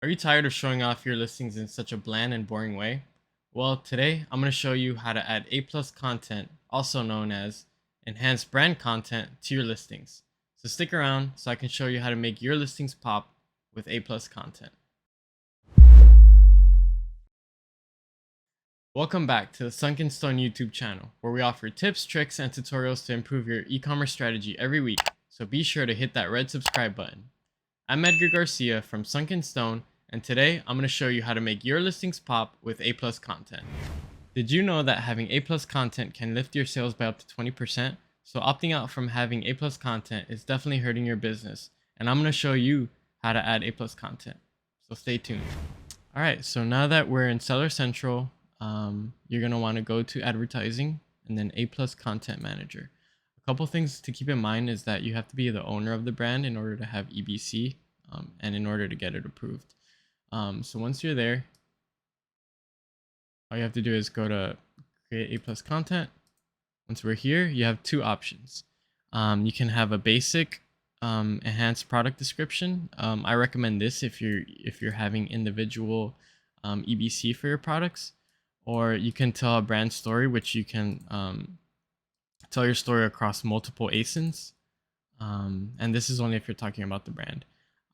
Are you tired of showing off your listings in such a bland and boring way? Well, today I'm going to show you how to add A+ content, also known as enhanced brand content, to your listings. So stick around so I can show you how to make your listings pop with A+ content. Welcome back to the Sunken Stone YouTube channel, where we offer tips, tricks, and tutorials to improve your e-commerce strategy every week. So be sure to hit that red subscribe button. I'm Edgar Garcia from Sunken Stone, and today I'm going to show you how to make your listings pop with A+ content. Did you know that having A+ content can lift your sales by up to 20%? So opting out from having A+ content is definitely hurting your business, and I'm going to show you how to add A+ content. So stay tuned. All right, so now that we're in Seller Central, you're going to want to go to advertising and then A+ content manager. A couple things to keep in mind is that you have to be the owner of the brand in order to have EBC and in order to get it approved. So once you're there, all you have to do is go to create A+ content. Once we're here, you have two options. You can have a basic enhanced product description. I recommend this if you're having individual EBC for your products, or you can tell a brand story, which you can tell your story across multiple ASINs. And this is only if you're talking about the brand.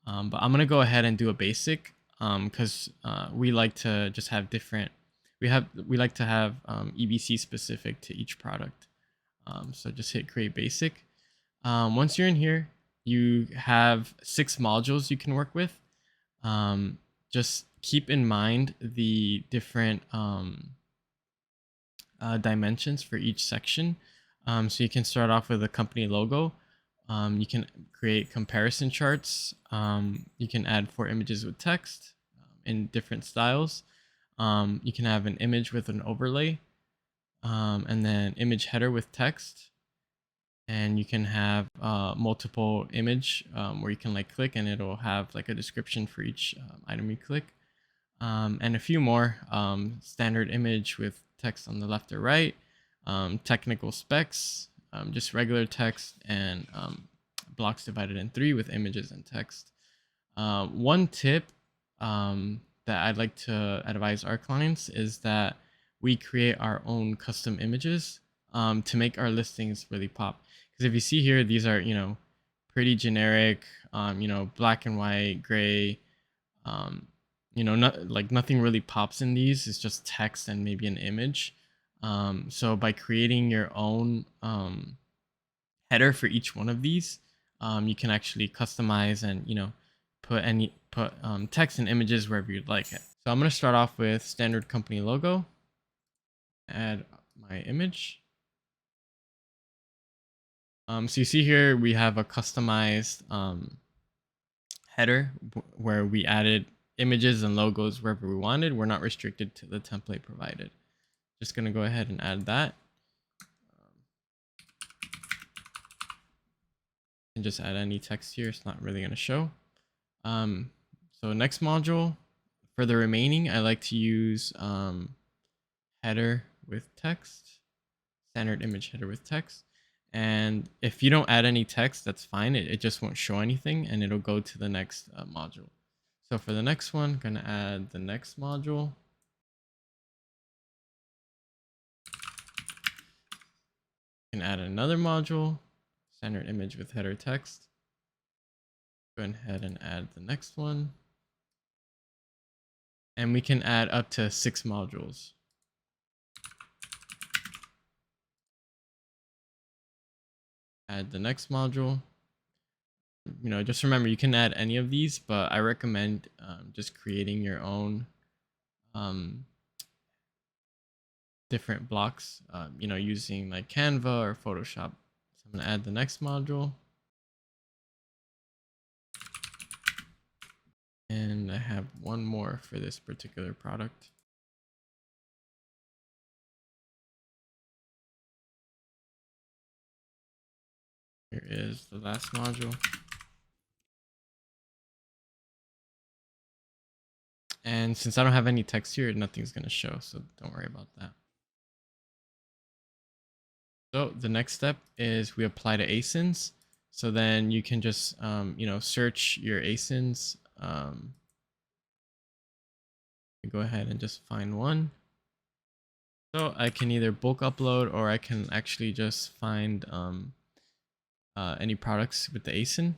But I'm gonna go ahead and do a basic because we like to just have different. We like to have EBC specific to each product. So just hit create basic. Once you're in here, you have 6 modules you can work with. Just keep in mind the different dimensions for each section. So you can start off with a company logo. You can create comparison charts. You can add 4 images with text in different styles. You can have an image with an overlay, and then image header with text. And you can have multiple image where you can like click and it'll have like a description for each item you click. And a few more, standard image with text on the left or right, technical specs, just regular text, and blocks divided in 3 with images and text. One tip that I'd like to advise our clients is that we create our own custom images to make our listings really pop. Because if you see here, these are, pretty generic, black and white, gray, not nothing really pops in these. It's just text and maybe an image. So by creating your own header for each one of these, you can actually customize and put text and images wherever you'd like it. So I'm going to start off with standard company logo. Add my image. So you see here we have a customized header where we added images and logos wherever we wanted. We're not restricted to the template provided. Just gonna go ahead and add that. And just add any text here. It's not really gonna show. So next module, for the remaining, I like to use header with text, standard image header with text. And if you don't add any text, that's fine. It just won't show anything and it'll go to the next module. So for the next one, I'm gonna add the next module. You can add another module, standard image with header text. Go ahead and add the next one. And we can add up to 6 modules. Add the next module. Just remember you can add any of these, but I recommend just creating your own different blocks, using like Canva or Photoshop. So I'm going to add the next module. And I have one more for this particular product. Here is the last module. And since I don't have any text here, nothing's going to show, so don't worry about that. So the next step is we apply to ASINs. So then you can just, search your ASINs me go ahead and just find one. So I can either bulk upload, or I can actually just find any products with the ASIN.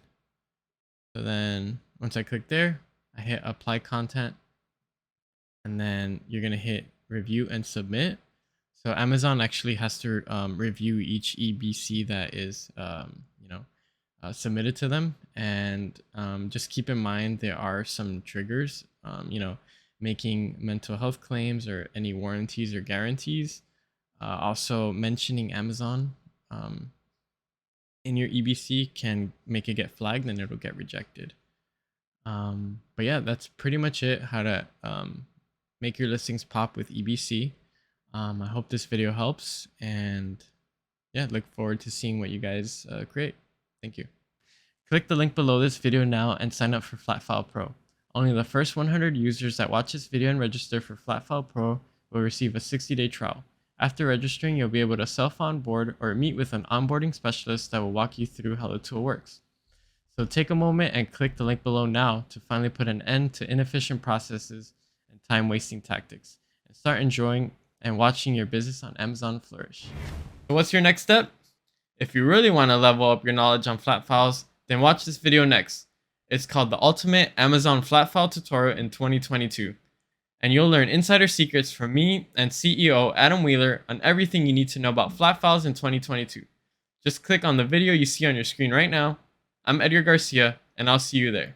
So then once I click there, I hit apply content, and then you're gonna hit review and submit. So Amazon actually has to review each EBC that is submitted to them, and just keep in mind there are some triggers. Making mental health claims or any warranties or guarantees. Also mentioning Amazon in your EBC can make it get flagged, and it'll get rejected. But yeah, that's pretty much it. How to make your listings pop with EBC. I hope this video helps, and yeah, look forward to seeing what you guys create. Thank you. Click the link below this video now and sign up for Flatfile Pro. Only the first 100 users that watch this video and register for Flatfile Pro will receive a 60-day trial. After registering, you'll be able to self-onboard or meet with an onboarding specialist that will walk you through how the tool works. So take a moment and click the link below now to finally put an end to inefficient processes and time-wasting tactics, and start enjoying and watching your business on Amazon flourish. So what's your next step? If you really want to level up your knowledge on flat files, then watch this video next. It's called the Ultimate Amazon Flat File Tutorial in 2022. And you'll learn insider secrets from me and CEO Adam Wheeler on everything you need to know about flat files in 2022. Just click on the video you see on your screen right now. I'm Edgar Garcia, and I'll see you there.